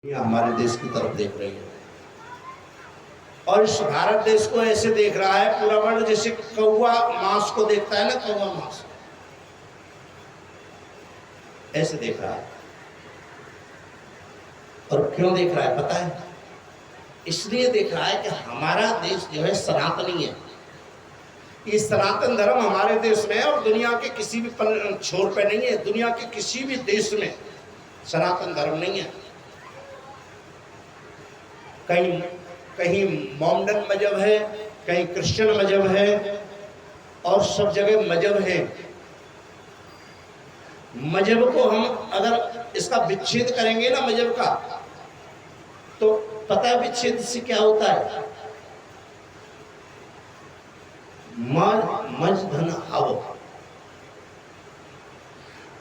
ये हमारे देश की तरफ देख रही है और इस भारत देश को ऐसे देख रहा है पूरा वर्ल्ड जैसे कौवा मांस को देखता है ना, कौवा मांस ऐसे देख रहा है। और क्यों देख रहा है पता है? इसलिए देख रहा है कि हमारा देश जो है सनातनी है। ये सनातन धर्म हमारे देश में है और दुनिया के किसी भी छोर पे नहीं है। दुनिया के किसी भी देश में सनातन धर्म नहीं है। कहीं कहीं मोमडन मजहब है, कहीं क्रिश्चियन मजहब है और सब जगह मजहब है। मजहब को हम अगर इसका विच्छेद करेंगे ना मजहब का, तो पता है विच्छेद से क्या होता है? मज धन हव,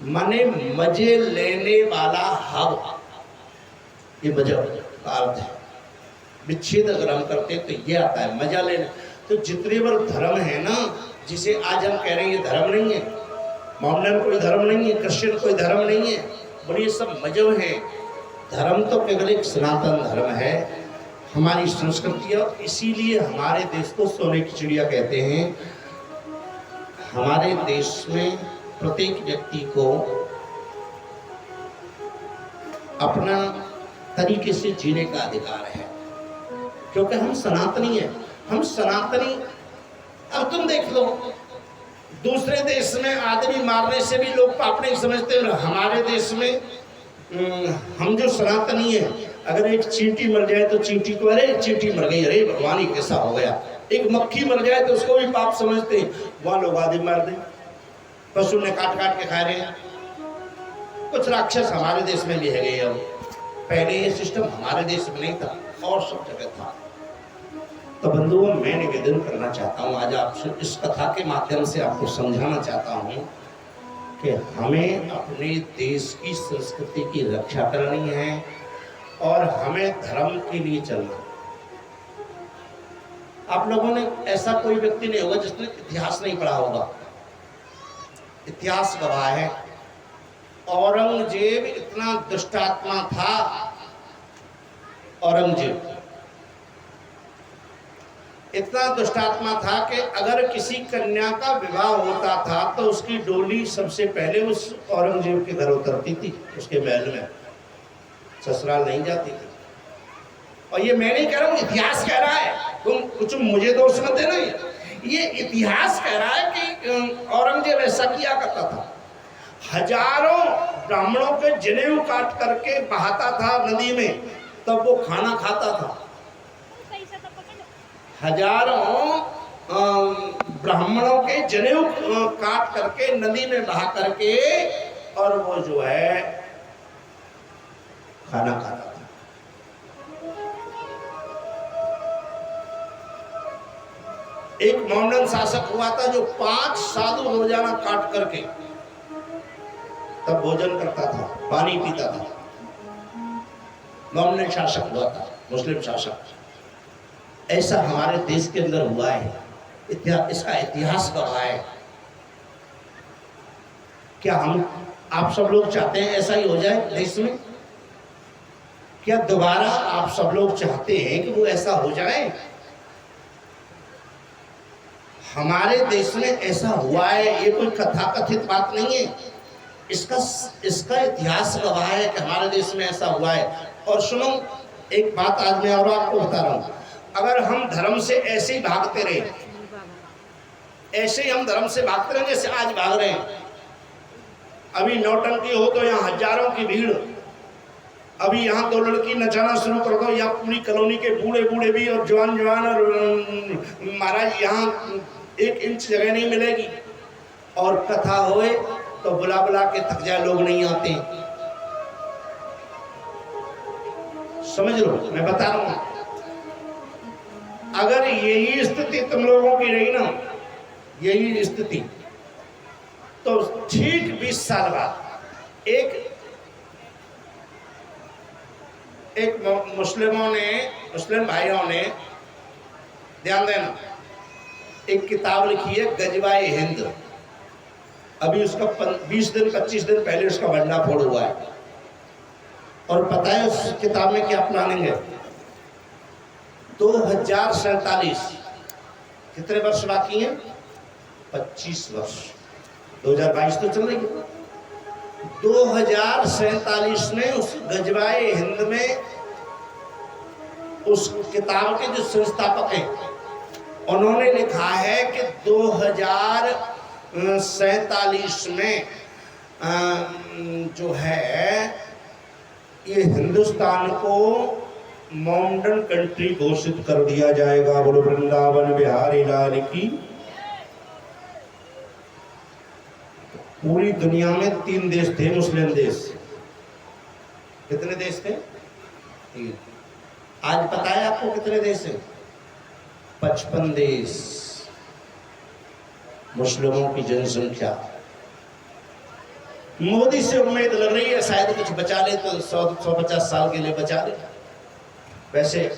माने मजे लेने वाला हव, ये मजहब का अर्थ है। विच्छेद अगर हम करते हैं तो ये आता है मजा लेने। तो जितने बार धर्म है ना, जिसे आज हम कह रहे हैं ये धर्म नहीं है, मोमडन कोई धर्म नहीं है, क्रिश्चियन कोई धर्म नहीं है, बोले ये सब मजहब है। धर्म तो केवल एक सनातन धर्म है, हमारी संस्कृति है। इसीलिए हमारे देश को सोने की चिड़िया कहते हैं। हमारे देश में प्रत्येक व्यक्ति को अपना तरीके से जीने का अधिकार है, क्योंकि हम सनातनी हैं। हम सनातनी। अब तुम देख लो, दूसरे देश में आदमी मारने से भी लोग पाप नहीं समझते। हमारे देश में हम जो सनातनी है, अगर एक चींटी मर जाए तो चींटी को अरे चींटी मर गई, अरे भगवान ही कैसा हो गया। एक मक्खी मर जाए तो उसको भी पाप समझते हैं, वहां लोग आदमी मार दें, पशु ने काट काट के खा रहे हैं। कुछ राक्षस हमारे देश में भी है गए। अब पहले ये सिस्टम हमारे देश में नहीं था और सब जगह था। तो बंधुओं, मैं निवेदन करना चाहता हूँ आज आपसे, इस कथा के माध्यम से आपको समझाना चाहता हूँ कि हमें अपने देश की संस्कृति की रक्षा करनी है और हमें धर्म के लिए चलना। आप लोगों ने ऐसा कोई व्यक्ति नहीं होगा जिसने इतिहास नहीं पढ़ा होगा। इतिहास गवाह है, औरंगजेब इतना दुष्टात्मा था। औरंगजेब इतना दुष्टात्मा था कि अगर किसी कन्या का विवाह होता था तो उसकी डोली सबसे पहले उस औरंगजेब के घर उतरती थी, उसके महल में, ससुराल नहीं जाती थी। और ये मैं नहीं कह रहा हूं, इतिहास कह रहा है। तुम कुछ मुझे दोष मत देना, ये इतिहास कह रहा है कि औरंगजेब ऐसा किया करता था। हजारों ब्राह्मणों के जनेऊ काट करके बहाता था नदी में, तब वो खाना खाता था। हजारों ब्राह्मणों के जनेऊ काट करके नदी में बहा करके और वो जो है खाना खाता था। एक मोमडन शासक हुआ था जो 5 साधु रोजाना काट करके तब भोजन करता था, पानी पीता था। मोमडन शासक हुआ था, मुस्लिम शासक। ऐसा हमारे देश के अंदर हुआ है। इसका इतिहास गवाह है। क्या आप सब लोग चाहते हैं ऐसा ही हो जाए देश में? क्या दोबारा आप सब लोग चाहते हैं कि वो ऐसा हो जाए? हमारे देश में ऐसा हुआ है, ये कोई कथा कथित बात नहीं है। इसका इतिहास गवाह है कि हमारे देश में ऐसा हुआ है। और सुनो, एक बात आज मैं और आपको बता रहा हूं, अगर हम धर्म से ऐसे ही भागते रहे, ऐसे ही हम धर्म से भागते रहे जैसे आज भाग रहे हैं, अभी नौटंकी हो तो यहाँ हजारों की भीड़, अभी यहाँ 2 लड़की नचाना शुरू कर दो, यहाँ पूरी कॉलोनी के बूढ़े बूढ़े भी और जवान जवान, और महाराज यहाँ 1 इंच जगह नहीं मिलेगी। और कथा होए तो बुला बुला के थक जाए, लोग नहीं आते। समझ लो, मैं बता रहा हूं, अगर यही स्थिति तुम लोगों की रही ना, यही स्थिति, तो ठीक 20 साल बाद एक मुस्लिम भाइयों ने, ध्यान देना, एक किताब लिखी है गजवाए हिंद। अभी उसका 20 दिन 25 दिन पहले उसका भंडाफोड़ हुआ है। और पता है उस किताब में क्या प्लानिंग है? 2047, कितने वर्ष बाकी हैं? 25 वर्ष। 2022 तो चल रही है। 2047 में उस गजवाए हिंद में उस किताब के जो संस्थापक हैं उन्होंने लिखा है कि 2047 में जो है ये हिंदुस्तान को मॉडर्न कंट्री घोषित कर दिया जाएगा। बोलो वृंदावन बिहारी लाल की। पूरी दुनिया में 3 देश थे मुस्लिम देश। कितने देश थे? 3। आज पता है आपको कितने देश हैं? 55 देश। मुस्लिमों की जनसंख्या। मोदी से उम्मीद लग रही है शायद कुछ बचा ले तो 100-150 साल के लिए बचा ले। वैसे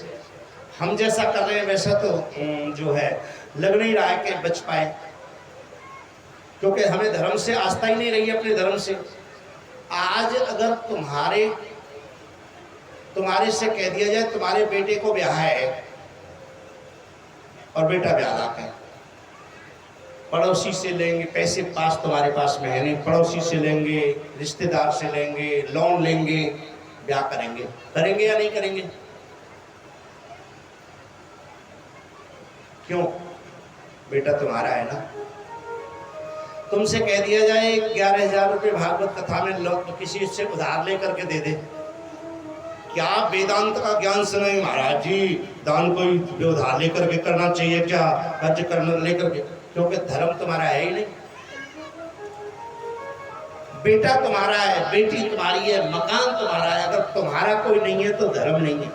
हम जैसा कर रहे हैं वैसा तो जो है लग नहीं रहा है कि बच पाए, क्योंकि हमें धर्म से आस्था ही नहीं रही है अपने धर्म से। आज अगर तुम्हारे से कह दिया जाए तुम्हारे बेटे को ब्याह है और बेटा ब्याह है, पड़ोसी से लेंगे पैसे, पास तुम्हारे पास में है नहीं, पड़ोसी से लेंगे, रिश्तेदार से लेंगे, लोन लेंगे, ब्याह करेंगे। करेंगे या नहीं करेंगे? क्यों? बेटा तुम्हारा है ना। तुमसे कह दिया जाए 11,000 रुपये भागवत कथा में लोग तो किसी से उधार लेकर के दे दे, क्या वेदांत का ज्ञान सुने महाराज जी, दान कोई उधार लेकर के करना चाहिए क्या, कर्ज करना लेकर के? क्योंकि धर्म तुम्हारा है ही नहीं। बेटा तुम्हारा है, बेटी तुम्हारी है, मकान तुम्हारा है, अगर तुम्हारा कोई नहीं है तो धर्म नहीं है।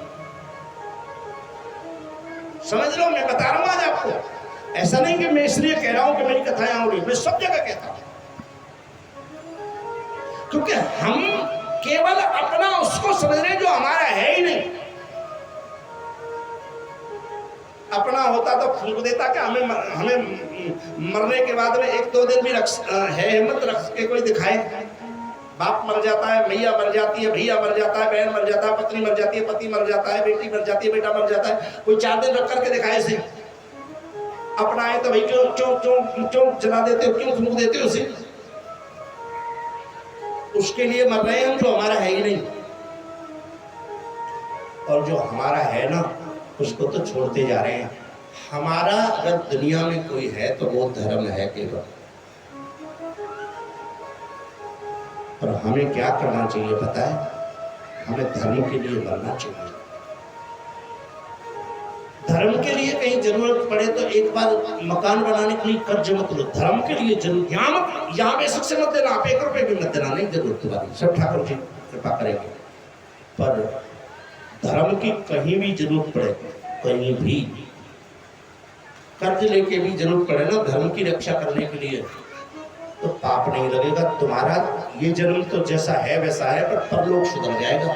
समझ लो, मैं बता रहा हूं आज आपको। ऐसा नहीं कि मैं इसलिए कह रहा हूं कि मेरी कथाएं हो रही, मैं सब जगह कहता हूं, क्योंकि हम केवल अपना उसको समझ रहे जो हमारा है ही नहीं। अपना होता तो फूंक देता कि हमें मरने के बाद में 1-2 दिन भी है हिम्मत रख के कोई दिखाए। बाप मर जाता है, मैया मर जाती है, भैया मर जाता है, बहन मर जाता है, पत्नी मर जाती है, पति मर जाता है, बेटी मर जाती है, बेटा मर जाता है, कोई 4 दिन रख करके दिखाए इसे। अपना है तो भाई क्यों जला देते हो, क्यों फूंक देते हो उसे? उसके लिए मर रहे हैं हम जो हमारा है ही नहीं, और जो हमारा है ना उसको तो छोड़ते जा रहे हैं। हमारा अगर दुनिया में कोई है तो वो धर्म है केवल। और हमें क्या करना चाहिए पता है? हमें धर्म के लिए मरना चाहिए। धर्म के लिए कहीं जरूरत पड़े तो एक बार मकान बनाने के लिए कर्ज मत लो, धर्म के लिए जरूर। यहाँ बेशक से मत देना, आप 1 रुपए भी मत देना, नहीं जरूरत तुम्हारी, सब ठाकुर जी कृपा करेंगे। पर धर्म की कहीं भी जरूरत पड़े, कहीं भी कर्ज लेके भी जरूरत पड़े ना धर्म की रक्षा करने के लिए, तो पाप नहीं लगेगा तुम्हारा। ये जन्म तो जैसा है वैसा है, पर परलोक सुधर जाएगा।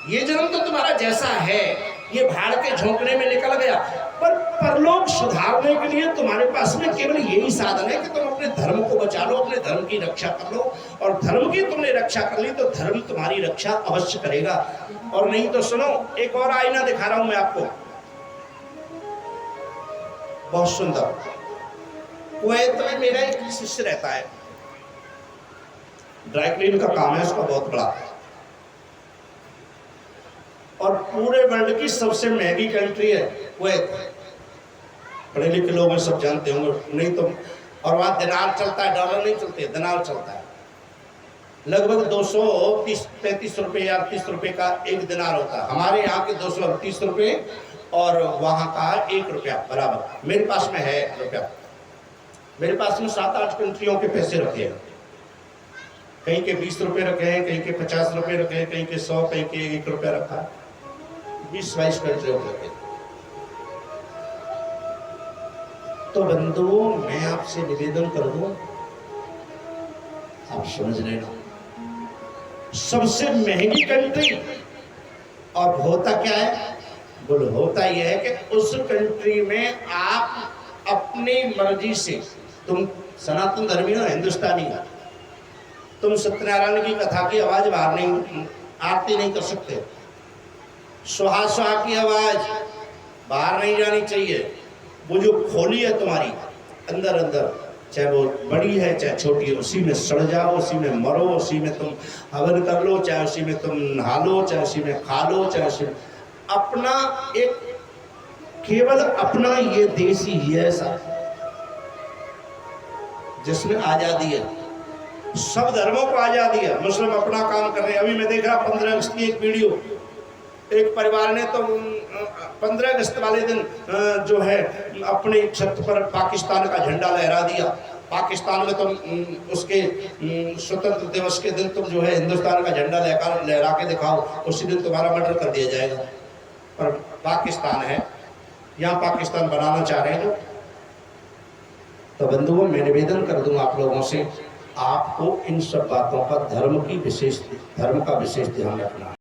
ये जन्म तो तुम्हारा जैसा है, ये भाड़ के झोंकने में निकल गया, पर परलोक सुधारने के लिए तुम्हारे पास में केवल यही साधन है कि तुम अपने धर्म को बचा लो, अपने धर्म की रक्षा कर लो। और धर्म की तुमने रक्षा कर ली तो धर्म तुम्हारी रक्षा अवश्य करेगा। और नहीं तो सुनो, एक और आईना दिखा रहा हूं मैं आपको, बहुत सुंदर। कुवैत में मेरा एक शिष्य रहता है, ड्राई क्लीन का काम है उसका बहुत बड़ा, और पूरे वर्ल्ड की सबसे महंगी कंट्री है कुवैत। पढ़े लिखे लोग सब जानते होंगे, नहीं तो। और वहां दिनार चलता है, डॉलर नहीं चलते, दिनार चलता है। लगभग 230-35 रुपए या 30 रुपए का एक दिनार होता है। हमारे यहाँ के 238 रुपए और वहां का 1 रुपया बराबर। मेरे पास में है रुपया, मेरे पास में 7-8 कंट्रियों के पैसे रखे हैं। कहीं के 20 रुपए रखे हैं, कहीं के 50 रुपए रखे हैं, कहीं के 100, कहीं के 1 रुपया रखा है। 20-22 कंट्रियों के रखे। तो बंधुओं, मैं आपसे निवेदन कर दूं, आप समझ लेना, सबसे महंगी कंट्री, और होता क्या है? बोलो, होता यह है कि उस कंट्री में आप अपनी मर्जी से, तुम सनातन धर्मी हो, हिंदुस्तानी हो, तुम सत्यनारायण की कथा की आवाज बाहर नहीं, आरती नहीं कर सकते। सुहा सुहा की आवाज बाहर नहीं जानी चाहिए। वो जो खोली है तुम्हारी अंदर अंदर, चाहे वो बड़ी है चाहे छोटी है, उसी में सड़ जाओ, उसी में मरो, उसी में तुम हवन कर लो, चाहे उसी में तुम नहा लो, चाहे उसी में खा लो, चाहे उसी में अपना एक केवल अपना ये देश ही है ऐसा जिसमें आजादी है, सब धर्मों को आजादी है। मुस्लिम अपना काम कर रहे हैं। अभी मैं देख रहा 15 अगस्त की एक वीडियो, एक परिवार ने तो 15 अगस्त वाले दिन जो है अपने छत पर पाकिस्तान का झंडा लहरा दिया। पाकिस्तान में तुम उसके स्वतंत्र दिवस के दिन तुम जो है हिंदुस्तान का झंडा लहरा के दिखाओ, उसी दिन तुम्हारा मर्डर कर दिया जाएगा। पर पाकिस्तान है, यहाँ पाकिस्तान बनाना चाह रहे हैं। तो बंधुओं, मैं निवेदन कर दूं आप लोगों से, आपको इन सब बातों का धर्म का विशेष ध्यान रखना है।